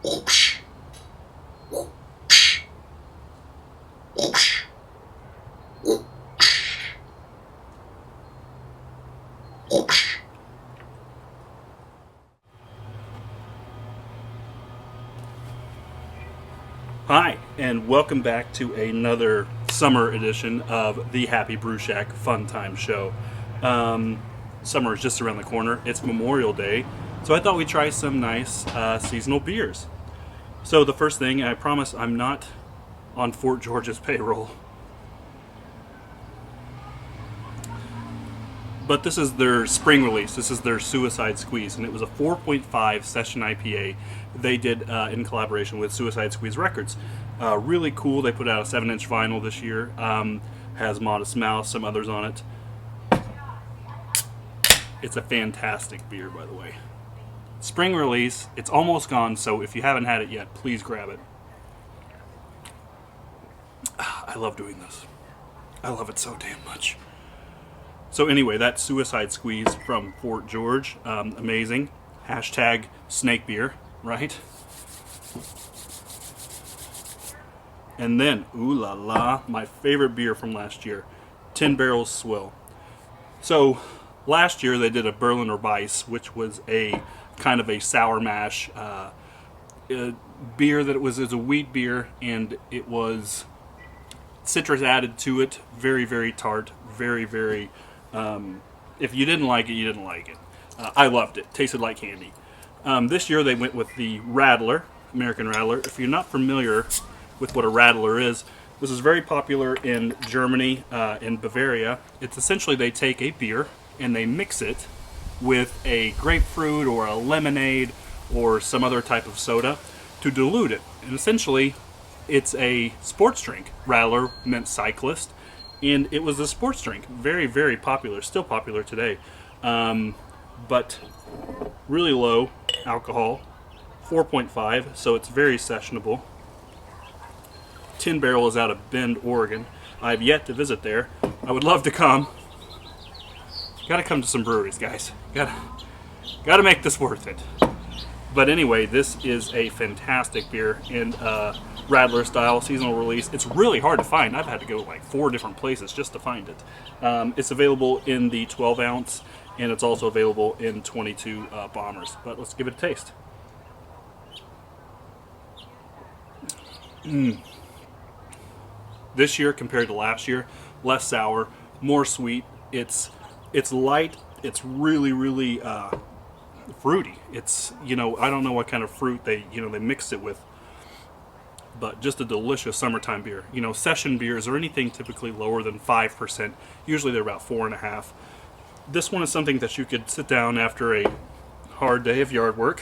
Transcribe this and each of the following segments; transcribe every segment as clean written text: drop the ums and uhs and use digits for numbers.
Hi, and welcome back to another summer edition of the Happy Brew Shack Fun Time Show. Summer is just around the corner. It's Memorial Day, so I thought we'd try some nice seasonal beers. So the first thing, I promise I'm not on Fort George's payroll, but this is their spring release. This is their Suicide Squeeze, and it was a 4.5 session IPA they did in collaboration with Suicide Squeeze Records. Really cool. They put out a 7-inch vinyl this year. Has Modest Mouse, some others on it. It's a fantastic beer, by the way. Spring release. It's almost gone, so if you haven't had it yet, please grab it. I love doing this. I love it so damn much. So anyway, that's Suicide Squeeze from Fort George. Amazing. Hashtag snake beer, right? And then, ooh la la, my favorite beer from last year, 10 Barrel Swill. So last year they did a Berliner Weiss, which was a kind of a sour mash beer that was a wheat beer, and it was citrus added to it. Very, very tart. Very, very... if you didn't like it, you didn't like it. I loved it. Tasted like candy. This year they went with the Radler, American Radler. If you're not familiar with what a Radler is, this is very popular in Germany, in Bavaria. It's essentially they take a beer and they mix it with a grapefruit or a lemonade or some other type of soda to dilute it. And essentially it's a sports drink. Radler meant cyclist. And it was a sports drink. Very, very popular. Still popular today. But really low alcohol. 4.5, so it's very sessionable. 10 Barrel is out of Bend, Oregon. I've yet to visit there. I would love to come. Gotta come to some breweries, guys. Gotta make this worth it. But anyway, this is a fantastic beer in Radler style seasonal release. It's really hard to find. I've had to go like 4 different places just to find it. It's available in the 12 ounce, and it's also available in 22 bombers. But let's give it a taste. This year compared to last year, less sour, more sweet. It's light. It's really, really fruity. It's, I don't know what kind of fruit they mix it with, but just a delicious summertime beer. Session beers or anything typically lower than 5%. Usually they're about 4.5%. This one is something that you could sit down after a hard day of yard work,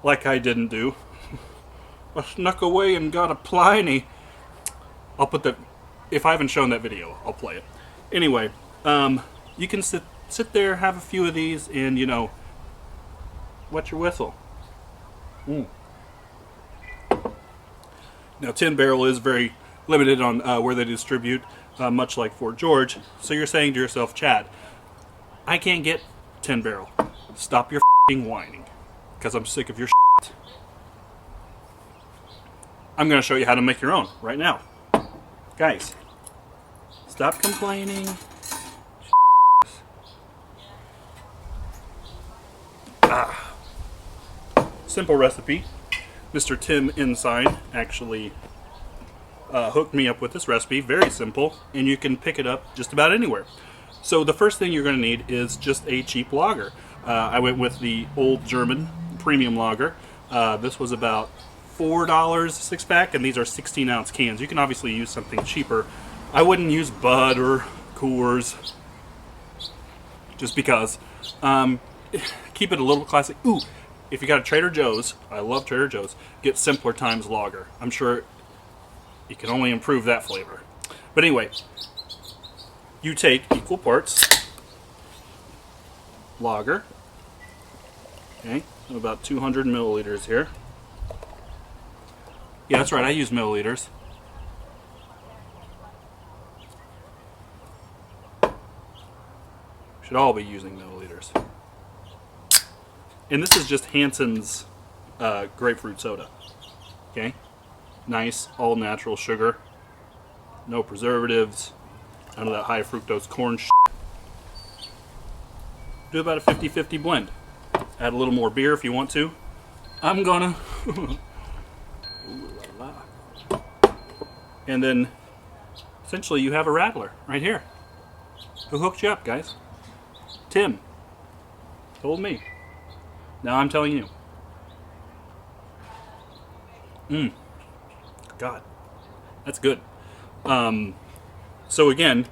like I didn't do. I snuck away and got a Pliny. I'll put that, if I haven't shown that video, I'll play it. Anyway, you can sit there, have a few of these, and, wet your whistle. Now, 10 Barrel is very limited on where they distribute, much like Fort George. So you're saying to yourself, Chad, I can't get 10 Barrel. Stop your f***ing whining, because I'm sick of your shit. I'm going to show you how to make your own right now. Guys, stop complaining. Simple recipe. Mr. Tim Inside actually hooked me up with this recipe. Very simple, and you can pick it up just about anywhere. So the first thing you're going to need is just a cheap lager. I went with the Old German premium lager. This was about $4 a 6-pack, and these are 16-ounce cans. You can obviously use something cheaper. I wouldn't use Bud or Coors, just because. Keep it a little classic. Ooh, if you got a Trader Joe's, I love Trader Joe's, get Simpler Times Lager. I'm sure you can only improve that flavor. But anyway, you take equal parts lager, okay, about 200 milliliters here. Yeah, that's right, I use milliliters. Should all be using milliliters. And this is just Hansen's grapefruit soda. Okay? Nice, all natural sugar. No preservatives. None of that high fructose corn shit. Do about a 50-50 blend. Add a little more beer if you want to. I'm gonna. Ooh la la. And then, essentially, you have a rattler right here. Who hooked you up, guys? Tim. Told me. Now I'm telling you. God. That's good. So again,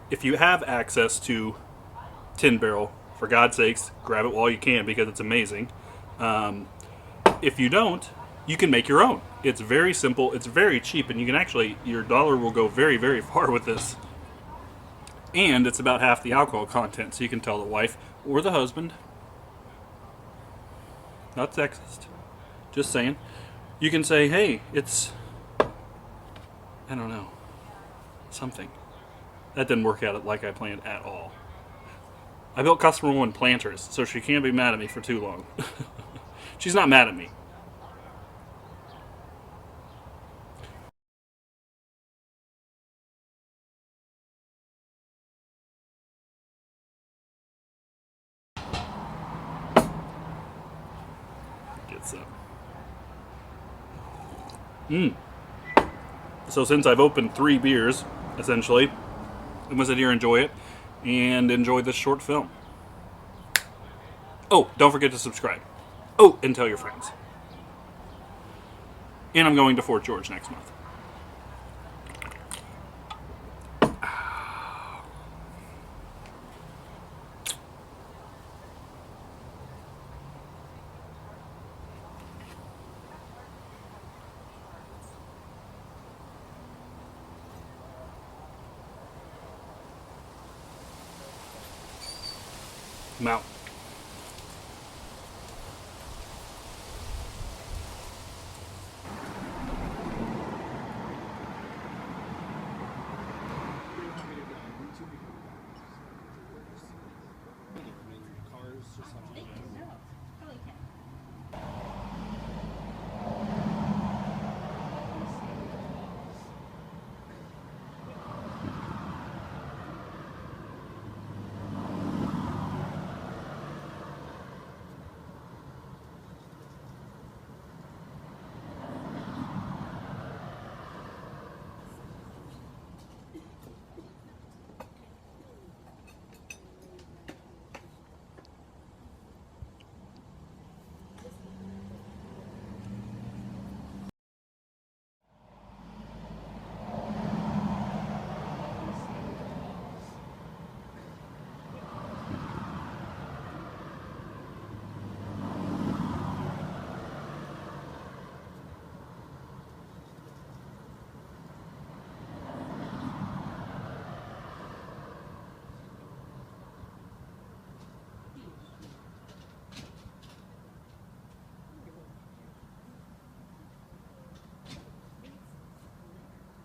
if you have access to Tin Barrel, for God's sakes, grab it while you can because it's amazing. If you don't, you can make your own. It's very simple. It's very cheap, and you can actually, your dollar will go very, very far with this. And it's about half the alcohol content, so you can tell the wife or the husband. Not sexist. Just saying. You can say, hey, it's, I don't know, something. That didn't work out like I planned at all. I built customer one planters, so she can't be mad at me for too long. She's not mad at me. Get some. So since I've opened 3 beers, essentially, I'm going to sit here and enjoy it, and enjoy this short film. Oh, don't forget to subscribe. Oh, and tell your friends. And I'm going to Fort George next month. I'm out.